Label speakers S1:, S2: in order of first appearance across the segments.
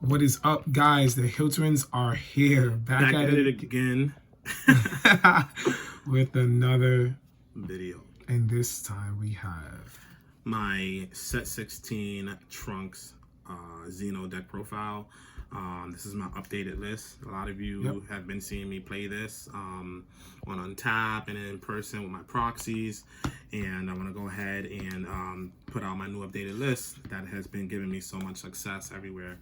S1: What is up, guys? The HillTwins are here, back at it
S2: again
S1: with another
S2: video.
S1: And this time we have
S2: my set 16 Trunks Xeno deck profile. This is my updated list. A lot of you have been seeing me play this on Untap and in person with my proxies, and I want to go ahead and put out my new updated list that has been giving me so much success everywhere.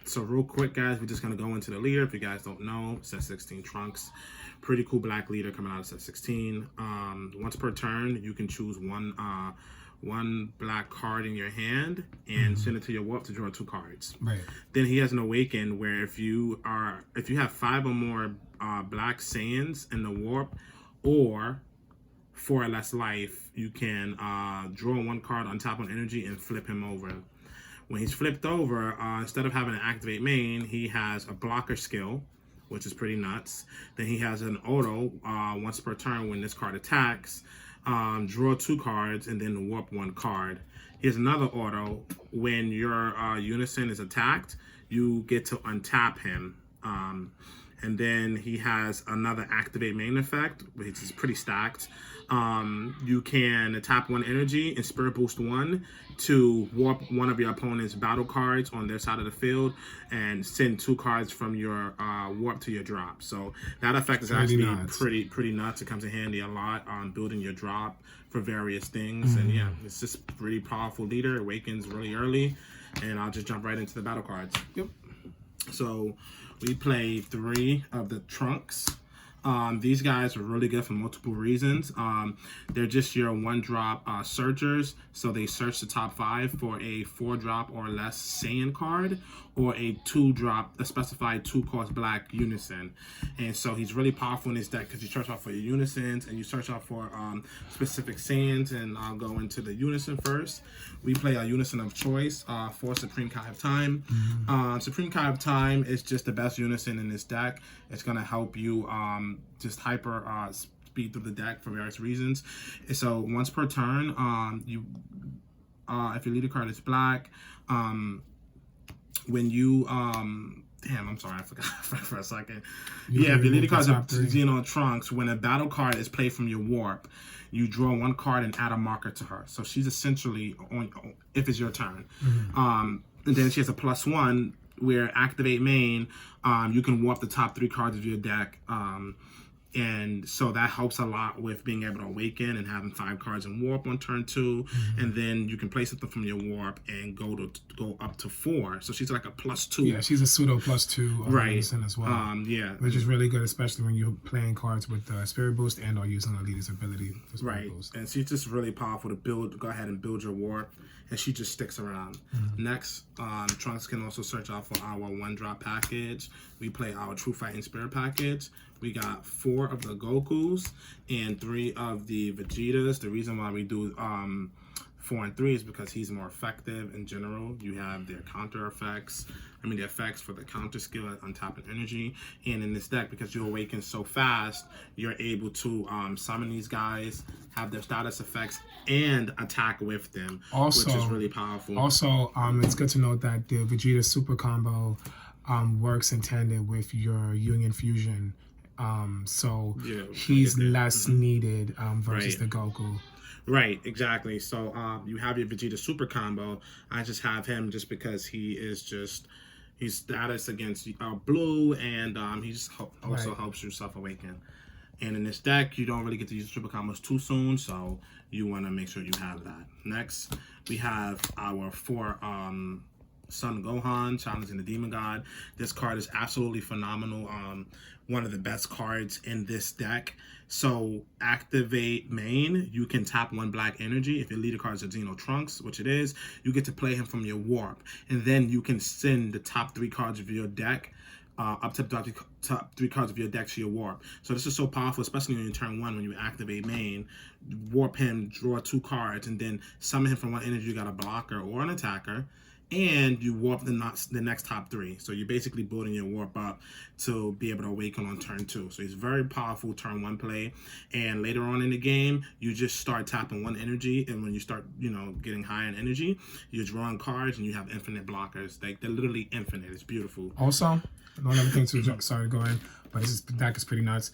S2: So real quick, guys, we're just gonna go into the leader. If you guys don't know, set 16 Trunks, pretty cool black leader coming out of set 16. Once per turn, you can choose one black card in your hand and send it to your warp to draw 2 cards.
S1: Right.
S2: Then he has an awaken where if you have 5 or more black sands in the warp or 4 or less life, you can draw 1 card on top of energy and flip him over. When he's flipped over, instead of having an activate main, he has a blocker skill, which is pretty nuts. Then he has an auto once per turn when this card attacks. Draw 2 cards and then warp 1 card. He has another auto. When your unison is attacked, you get to untap him. And then he has another activate main effect, which is pretty stacked. You can tap 1 energy and spirit boost 1 to warp 1 of your opponent's battle cards on their side of the field and send 2 cards from your warp to your drop. So that effect is actually pretty nuts. It comes in handy a lot on building your drop for various things. And yeah, it's just a pretty powerful leader. Awakens really early, and I'll just jump right into the battle cards. So we play 3 of the Trunks. These guys are really good for multiple reasons. They're just your 1-drop searchers, so they search the top 5 for a 4-drop or less sand card, or a 2-drop, a specified 2-cost black unison. And so he's really powerful in this deck because you search out for your unisons and you search out for specific sands. And I'll go into the unison first. We play a unison of choice for Supreme Kai of Time. Supreme Kai of Time is just the best unison in this deck. It's going to help you just hyper speed through the deck for various reasons. So once per turn, if your leader card is black, when you damn, I'm sorry, I forgot for a second. If your leader card is Xeno Trunks, when a battle card is played from your warp, you draw 1 card and add a marker to her. So she's essentially on if it's your turn. And then she has a +1 where activate main, you can warp the top 3 cards of your deck. And so that helps a lot with being able to awaken and having 5 cards in warp on turn 2. And then you can play something from your warp and go up to 4. So she's like a +2.
S1: Yeah, she's a pseudo +2
S2: right
S1: as well. Which is really good, especially when you're playing cards with spirit boost and or using a leader's ability for spirit boost.
S2: And she's just really powerful to build. Go ahead and build your warp, and she just sticks around. Next, Trunks can also search out for our 1-drop package. We play our True Fighting Spirit package. We got 4 of the Gokus and 3 of the Vegetas. The reason why we do 4 and 3 is because he's more effective in general. You have their counter effects. The effects for the counter skill on top of energy. And in this deck, because you awaken so fast, you're able to summon these guys, have their status effects, and attack with them, which is really powerful.
S1: Also, it's good to note that the Vegeta super combo works in tandem with your Union Fusion. So he's less needed versus the Goku.
S2: Right, exactly. So you have your Vegeta super combo. I just have him just because he's status against blue, and he just also helps you self-awaken. And in this deck, you don't really get to use super combos too soon, so you want to make sure you have that. Next, we have our 4 Son Gohan, challenging the Demon God. This card is absolutely phenomenal. One of the best cards in this deck. So activate main, you can tap 1 black energy. If your leader card is a Xeno Trunks, which it is, you get to play him from your warp. And then you can send the top 3 cards of your deck, up to the top 3 cards of your deck to your warp. So this is so powerful, especially on your turn 1 when you activate main. Warp him, draw 2 cards, and then summon him from 1 energy. You got a blocker or an attacker. and you warp the next top 3. So you're basically building your warp up to be able to awaken on turn 2. So he's very powerful turn 1 play, and later on in the game, you just start tapping 1 energy, and when you start, getting high in energy, you're drawing cards, and you have infinite blockers. Like, they're literally infinite. It's beautiful.
S1: Also, one other thing too, sorry to go in, but this deck is pretty nuts.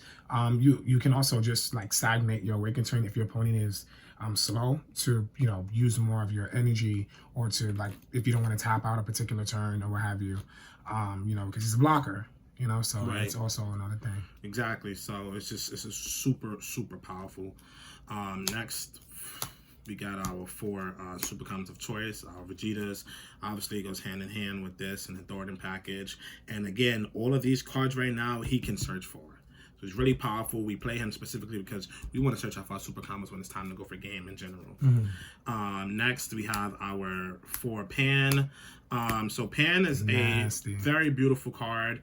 S1: You can also just like stagnate your awaken turn if your opponent is slow to use more of your energy, or to, like, if you don't want to tap out a particular turn or what have you, because he's a blocker, so
S2: Right.
S1: It's also another thing.
S2: Exactly. So it's a super powerful. Next, we got our 4 super commons of choice. Vegeta's obviously goes hand in hand with this and the Thornton package. And again, all of these cards right now he can search for. So he's really powerful. We play him specifically because we want to search out for our super combos when it's time to go for game in general. Next, we have our 4 Pan. So Pan is nasty. A very beautiful card.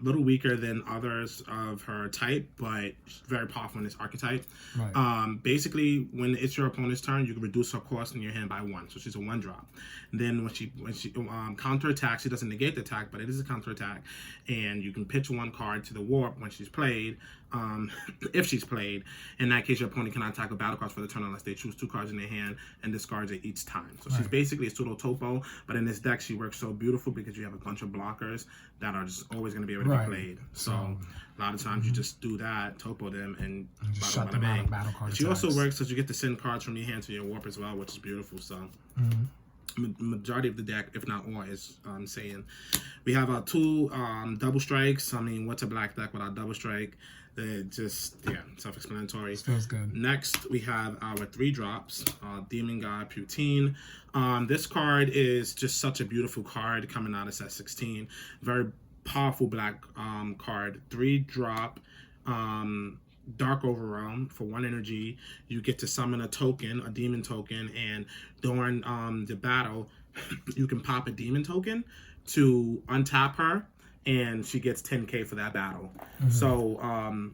S2: Little weaker than others of her type, but very powerful in this archetype. Right. Basically, when it's your opponent's turn, you can reduce her cost in your hand by 1. So she's a 1-drop. Then when she counter attacks, she doesn't negate the attack, but it is a counter attack, and you can pitch 1 card to the warp when she's played. If she's played, in that case, your opponent cannot attack with battle cards for the turn unless they choose 2 cards in their hand and discards it each time. So she's basically a pseudo topo, but in this deck, she works so beautiful because you have a bunch of blockers that are just always going to be able to be played. So a lot of times you just do that, topo them, and just shut them out of battle cards. She also works because you get to send cards from your hand to your warp as well, which is beautiful. So majority of the deck, if not all, is saying we have our 2 double strikes. I mean, what's a black deck without double strike? Just self-explanatory.
S1: Feels good.
S2: Next, we have our 3 drops. Demon God Putine. This card is just such a beautiful card coming out of set 16. Very powerful black card. 3-drop. Dark Overarm for 1 energy. You get to summon a token, a demon token, and during the battle, you can pop a demon token to untap her, and she gets 10k for that battle. So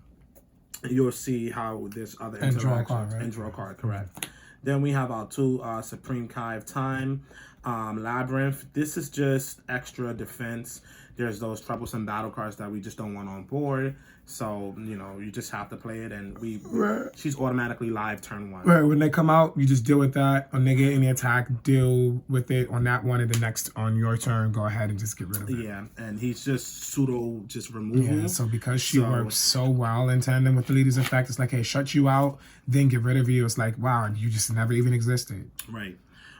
S2: you'll see how there's other interactions. Draw a card, right? And draw a card, correct. Then we have our 2 Supreme Kai of Time. Labyrinth. This is just extra defense. There's those troublesome battle cards that we just don't want on board. So, you just have to play it, and she's automatically live turn 1.
S1: Right, when they come out, you just deal with that. When they get any attack, deal with it on that one, and the next on your turn, go ahead and just get rid of it.
S2: Yeah, and he's just pseudo removal.
S1: Yeah, so because she works so well in tandem with the leader's effect, it's like, hey, shut you out, then get rid of you. It's like, wow, you just never even existed.
S2: Right.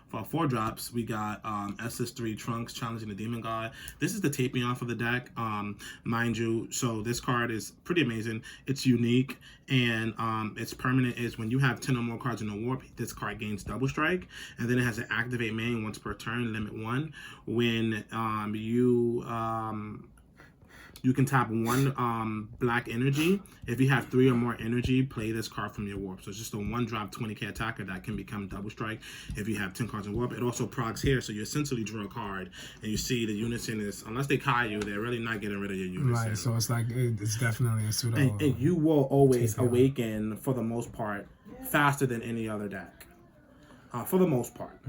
S2: For 4 drops, we got SS3 Trunks challenging the Demon God. This is the Tapion for the deck, mind you. So this card is pretty amazing. It's unique, and its permanent is when you have 10 or more cards in the warp, this card gains double strike, and then it has an activate main once per turn, limit 1. When you can tap 1 black energy. If you have 3 or more energy, play this card from your warp. So it's just a 1-drop 20k attacker that can become double strike if you have 10 cards in warp. It also procs here, so you essentially draw a card, and you see the unison is, unless they Kai you, they're really not getting rid of your unison.
S1: Right, so it's like, it's definitely a pseudo.
S2: And you will always awaken, for the most part, faster than any other deck. For the most part.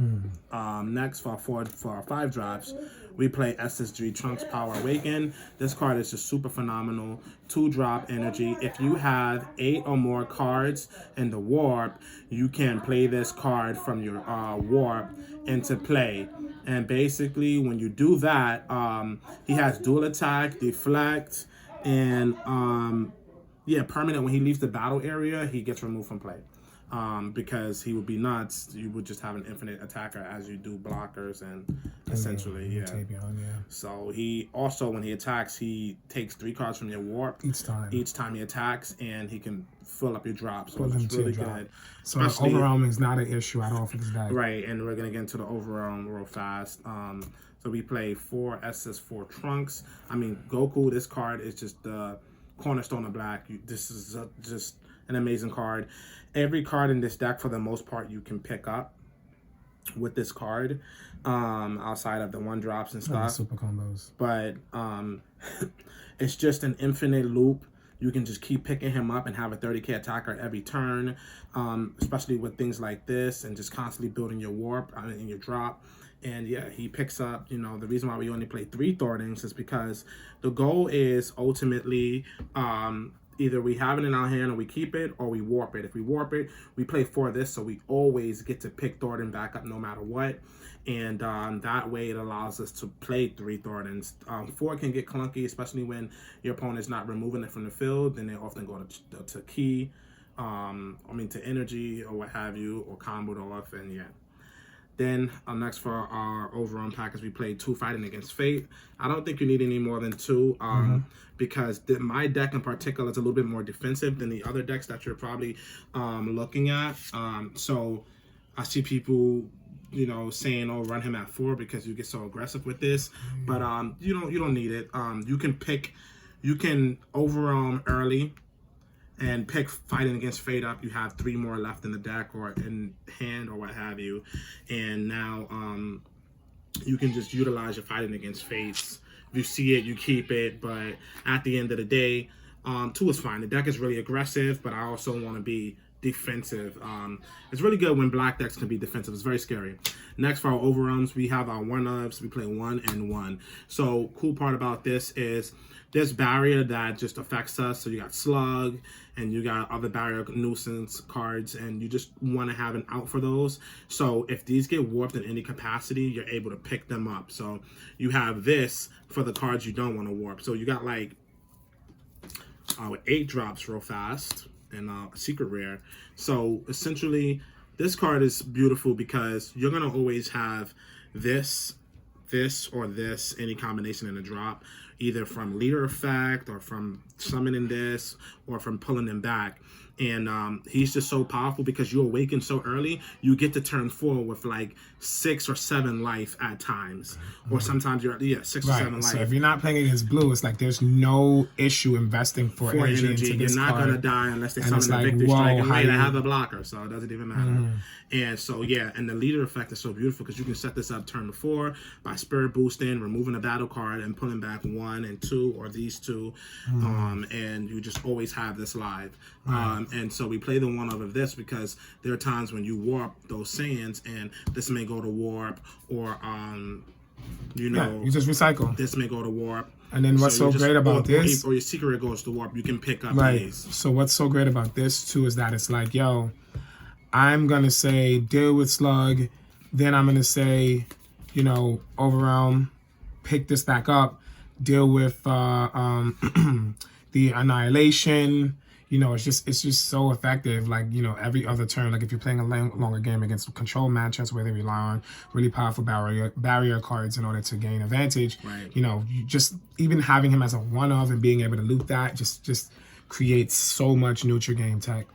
S2: Next, for our 5 drops, we play SSG Trunks Power Awaken. This card is just super phenomenal. 2-drop energy. If you have 8 or more cards in the warp, you can play this card from your warp into play. And basically, when you do that, he has dual attack, deflect, and permanent. When he leaves the battle area, he gets removed from play. Because he would be nuts. You would just have an infinite attacker as you do blockers, and essentially, So he also, when he attacks, he takes 3 cards from your warp each time he attacks, and he can fill up your drops. So it's really good.
S1: So overarm is not an issue at all for this deck.
S2: Right, and we're gonna get into the overarm real fast. So we play 4 SS4 Trunks. I mean, Goku. This card is just the cornerstone of black. This is just an amazing card. Every card in this deck, for the most part, you can pick up with this card, outside of the 1-drops and stuff.
S1: Super combos.
S2: But it's just an infinite loop. You can just keep picking him up and have a 30k attacker every turn, especially with things like this, and just constantly building your warp in your drop. And yeah, he picks up, the reason why we only play 3 Thorntons is because the goal is ultimately either we have it in our hand and we keep it, or we warp it. If we warp it, we play 4 of this, so we always get to pick Thornton back up no matter what. And that way it allows us to play 3 Thorntons. 4 can get clunky, especially when your opponent's not removing it from the field. Then they often go to key, to energy or what have you, or comboed off, and yeah. Then next for our overarm package, we played 2 Fighting Against Fate. I don't think you need any more than 2 because my deck in particular is a little bit more defensive than the other decks that you're probably looking at. So I see people, saying, "Oh, run him at 4 because you get so aggressive with this," but you don't need it. You can overarm early and pick Fighting Against Fate up. You have 3 more left in the deck or in hand or what have you. And now you can just utilize your Fighting Against Fates. If you see it, you keep it. But at the end of the day, 2 is fine. The deck is really aggressive, but I also want to be defensive. It's really good when black decks can be defensive. It's very scary. Next, for our overarms, we have our 1-ofs. We play 1 and 1. So cool part about this is there's barrier that just affects us. So you got slug and you got other barrier nuisance cards, and you just want to have an out for those. So if these get warped in any capacity, you're able to pick them up. So you have this for the cards you don't want to warp. So you got like 8 drops real fast and secret rare. So essentially this card is beautiful because you're going to always have this, or this, any combination in a drop, either from leader effect or from summoning this or from pulling them back. And he's just so powerful because you awaken so early, you get to turn 4 with like 6 or 7 life at times. Or sometimes you're 6 or 7 life.
S1: So if you're not playing against blue, it's like there's no issue investing for energy into this
S2: You're not
S1: card.
S2: Gonna die unless they summon a victory strike. And wait, I have a blocker, so it doesn't even matter. And so yeah, and the leader effect is so beautiful because you can set this up turn 4 by spirit boosting, removing a battle card, and pulling back 1 and 2 or these 2, and you just always have this live. And so we play the 1 of this because there are times when you warp those sands, and this may go to warp, or you
S1: just recycle.
S2: This may go to warp.
S1: And then what's so great about this,
S2: or your secret goes to warp, you can pick up these.
S1: So what's so great about this too is that it's like, yo, I'm gonna say deal with slug, then I'm gonna say, overwhelm, pick this back up, deal with the annihilation. It's just so effective. Like, every other turn, like if you're playing a longer game against control matchups where they rely on really powerful barrier cards in order to gain advantage, you just even having him as a 1-of and being able to loot that just creates so much neutral game tech.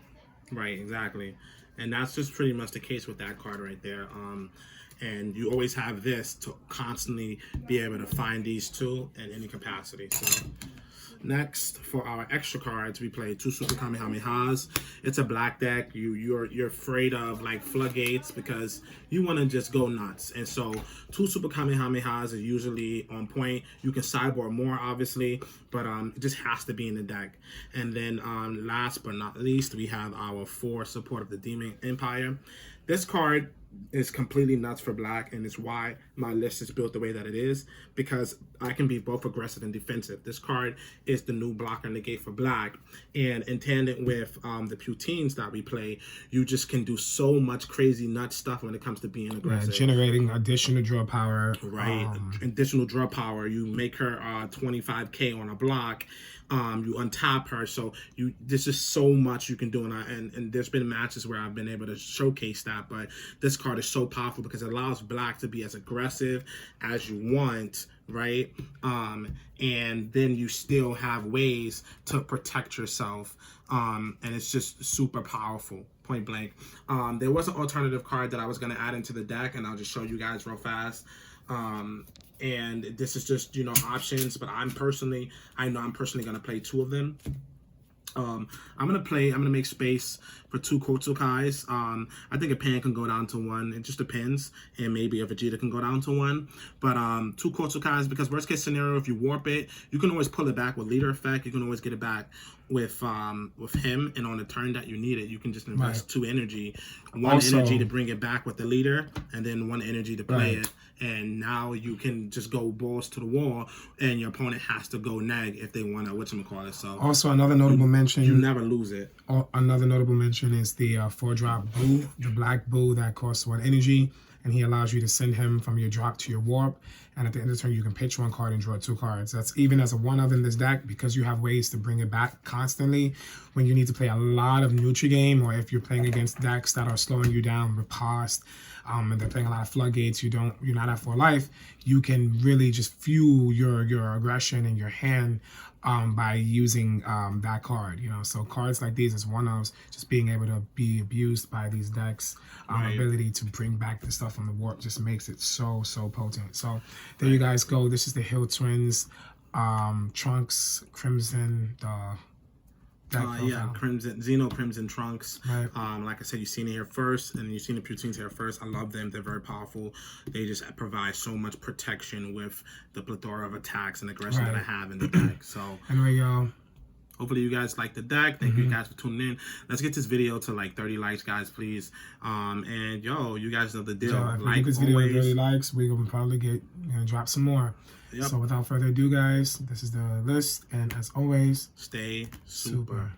S2: Right, exactly. And that's just pretty much the case with that card right there. And you always have this to constantly be able to find these 2 in any capacity. So next, for our extra cards, we play 2 Super Kamehamehas. It's a black deck. You're afraid of like floodgates because you want to just go nuts. And so 2 Super Kamehamehas are usually on point. You can sideboard more, obviously, but it just has to be in the deck. And then last but not least, we have our 4 Support of the Demon Empire. This card is completely nuts for black, and it's why my list is built the way that it is, because I can be both aggressive and defensive. This card is the new blocker negate for black, and in tandem with the Putines that we play, you just can do so much crazy nut stuff when it comes to being aggressive.
S1: Generating additional draw power.
S2: Right, additional draw power. You make her 25k on a block. You untap her, so there's just so much you can do, and there's been matches where I've been able to showcase that. But this card is so powerful because it allows black to be as aggressive as you want, right? And then you still have ways to protect yourself, and it's just super powerful, point blank. There was an alternative card that I was going to add into the deck, and I'll just show you guys real fast. And this is just, options, but I'm personally going to play 2 of them. I'm going to make space for 2 Kotsukais. I think a Pan can go down to 1. It just depends. And maybe a Vegeta can go down to 1. But 2 Kotsukais, because worst case scenario, if you warp it, you can always pull it back with leader effect. You can always get it back with him, and on the turn that you need it, you can just invest 2 energy, 1 energy to bring it back with the leader, and then 1 energy to play it. And now you can just go balls to the wall, and your opponent has to go neg if they want to whatchamacallit. So
S1: also another notable mention,
S2: you never lose it.
S1: Another notable mention is the 4-drop Boo, the black Boo that costs 1 energy, and he allows you to send him from your drop to your warp. And at the end of the turn, you can pitch 1 card and draw 2 cards. That's even as a 1-of in this deck, because you have ways to bring it back constantly when you need to play a lot of neutral game, or if you're playing against decks that are slowing you down, riposte, and they're playing a lot of floodgates, you're not at 4 life. You can really just fuel your aggression in your hand by using that card. So cards like these is one of just being able to be abused by these decks. Ability to bring back the stuff from the warp just makes it so potent. So there you guys go. This is the Hill-Twins, Trunks, Crimson,
S2: Crimson, Xeno, Crimson, Trunks. Like I said, you've seen it here first, and you've seen the Poutines here first. I love them. They're very powerful. They just provide so much protection with the plethora of attacks and aggression that I have in the deck. So
S1: anyway, y'all,
S2: hopefully you guys like the deck. Thank you guys for tuning in. Let's get this video to like 30 likes, guys, please. And yo, you guys know the deal.
S1: If we get this video to 30 likes, we're gonna probably drop some more. So without further ado, guys, this is the list, and as always,
S2: stay super.